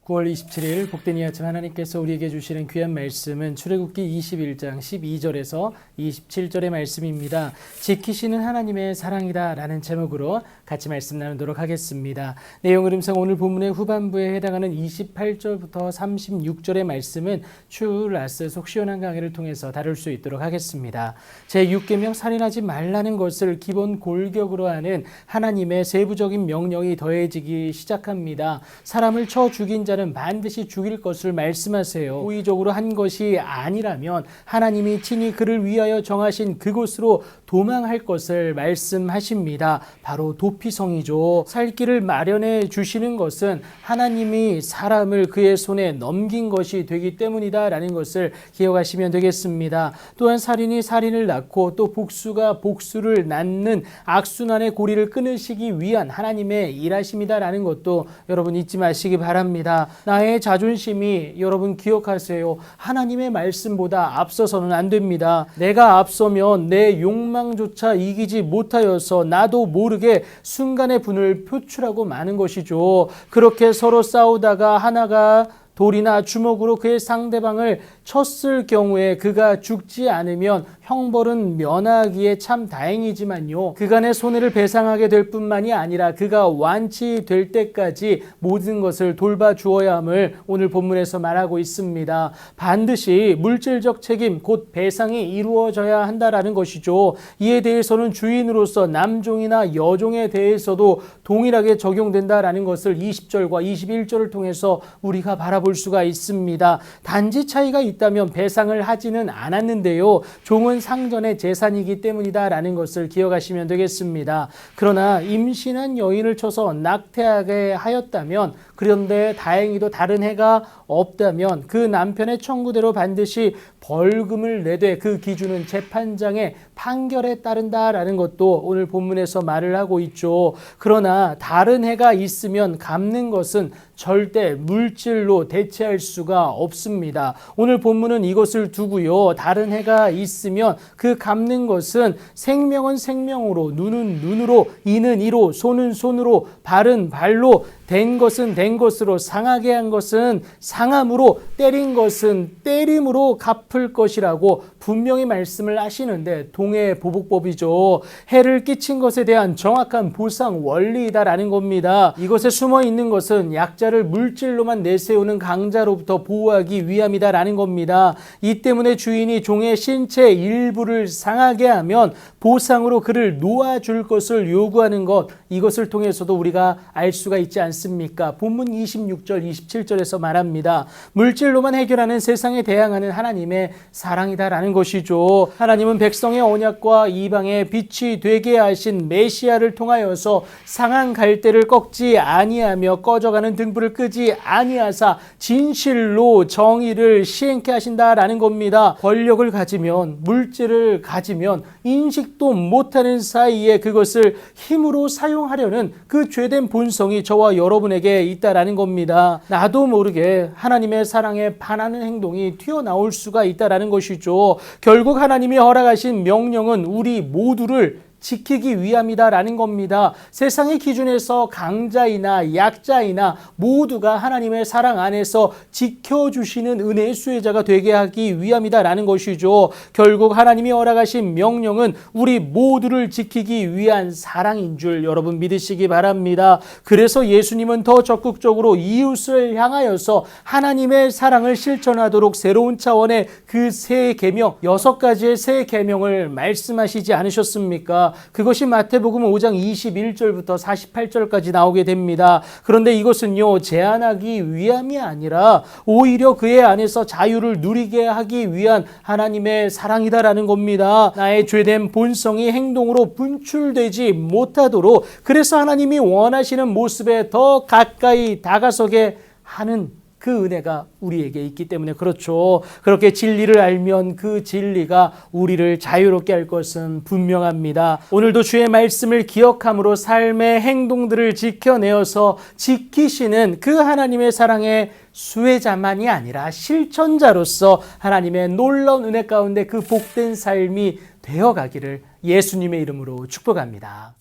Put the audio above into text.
9월 27일 복된 이 아침 하나님께서 우리에게 주시는 귀한 말씀은 출애굽기 21장 12절에서 27절의 말씀입니다. 지키시는 하나님의 사랑이다 라는 제목으로 같이 말씀 나누도록 하겠습니다. 내용 흐름상 오늘 본문의 후반부에 해당하는 28절부터 36절의 말씀은 추후 라스 속 시원한 강의를 통해서 다룰 수 있도록 하겠습니다. 제6계명 살인하지 말라는 것을 기본 골격으로 하는 하나님의 세부적인 명령이 더해지기 시작합니다. 사람을 쳐 죽인 자는 반드시 죽일 것을 말씀하세요. 고의적으로 한 것이 아니라면 하나님이 친히 그를 위하여 정하신 그곳으로 도망할 것을 말씀하십니다. 바로 도피성이죠. 살 길을 마련해 주시는 것은 하나님이 사람을 그의 손에 넘긴 것이 되기 때문이다 라는 것을 기억하시면 되겠습니다. 또한 살인이 살인을 낳고 또 복수가 복수를 낳는 악순환의 고리를 끊으시기 위한 하나님의 일하심이다 라는 것도 여러분 잊지 마시기 바랍니다. 나의 자존심이 여러분 기억하세요. 하나님의 말씀보다 앞서서는 안 됩니다. 내가 앞서면 내 욕망조차 이기지 못하여서 나도 모르게 순간의 분을 표출하고 마는 것이죠. 그렇게 서로 싸우다가 하나가 돌이나 주먹으로 그의 상대방을 쳤을 경우에 그가 죽지 않으면 형벌은 면하기에 참 다행이지만요. 그간의 손해를 배상하게 될 뿐만이 아니라 그가 완치될 때까지 모든 것을 돌봐주어야 함을 오늘 본문에서 말하고 있습니다. 반드시 물질적 책임 곧 배상이 이루어져야 한다라는 것이죠. 이에 대해서는 주인으로서 남종이나 여종에 대해서도 동일하게 적용된다라는 것을 20절과 21절을 통해서 우리가 바라볼 수가 있습니다. 단지 차이가 있다면 배상을 하지는 않았는데요. 종은 상전의 재산이기 때문이다 라는 것을 기억하시면 되겠습니다. 그러나 임신한 여인을 쳐서 낙태하게 하였다면, 그런데 다행히도 다른 해가 없다면 그 남편의 청구대로 반드시 벌금을 내되 그 기준은 재판장의 판결에 따른다라는 것도 오늘 본문에서 말을 하고 있죠. 그러나 다른 해가 있으면 갚는 것은 절대 물질로 대체할 수가 없습니다. 오늘 본문은 이것을 두고요. 다른 해가 있으면 그 갚는 것은 생명은 생명으로, 눈은 눈으로, 이는 이로, 손은 손으로, 발은 발로, 된 것은 된 것으로, 상하게 한 것은 상함으로, 때린 것은 때림으로 갚을 것이라고 분명히 말씀을 하시는데 동해 보복법이죠. 해를 끼친 것에 대한 정확한 보상 원리이다라는 겁니다. 이것에 숨어 있는 것은 약자를 물질로만 내세우는 강자로부터 보호하기 위함이다라는 겁니다. 이 때문에 주인이 종의 신체 일부를 상하게 하면 보상으로 그를 놓아줄 것을 요구하는 것, 이것을 통해서도 우리가 알 수가 있지 않습니까? 본문 26절, 27절에서 말합니다. 물질로만 해결하는 세상에 대항하는 하나님의 사랑이다라는 것이죠. 하나님은 백성의 언약과 이방의 빛이 되게 하신 메시아를 통하여서 상한 갈대를 꺾지 아니하며 꺼져가는 등불을 끄지 아니하사 진실로 정의를 시행케 하신다라는 겁니다. 권력을 가지면, 물질을 가지면 인식도 못하는 사이에 그것을 힘으로 사용하려는 그 죄된 본성이 저와 여러분에게 있다라는 겁니다. 나도 모르게 하나님의 사랑에 반하는 행동이 튀어나올 수가 있다라는 것이죠. 결국 하나님이 허락하신 명령은 우리 모두를 지키기 위함이다라는 겁니다. 세상의 기준에서 강자이나 약자이나 모두가 하나님의 사랑 안에서 지켜주시는 은혜의 수혜자가 되게 하기 위함이다라는 것이죠. 결국 하나님이 허락하신 명령은 우리 모두를 지키기 위한 사랑인 줄 여러분 믿으시기 바랍니다. 그래서 예수님은 더 적극적으로 이웃을 향하여서 하나님의 사랑을 실천하도록 새로운 차원의 그 새 계명, 6가지의 새 계명을 말씀하시지 않으셨습니까? 그것이 마태복음 5장 21절부터 48절까지 나오게 됩니다. 그런데 이것은요, 제한하기 위함이 아니라 오히려 그의 안에서 자유를 누리게 하기 위한 하나님의 사랑이다라는 겁니다. 나의 죄된 본성이 행동으로 분출되지 못하도록, 그래서 하나님이 원하시는 모습에 더 가까이 다가서게 하는 그 은혜가 우리에게 있기 때문에 그렇죠. 그렇게 진리를 알면 그 진리가 우리를 자유롭게 할 것은 분명합니다. 오늘도 주의 말씀을 기억함으로 삶의 행동들을 지켜내어서 지키시는 그 하나님의 사랑의 수혜자만이 아니라 실천자로서 하나님의 놀라운 은혜 가운데 그 복된 삶이 되어가기를 예수님의 이름으로 축복합니다.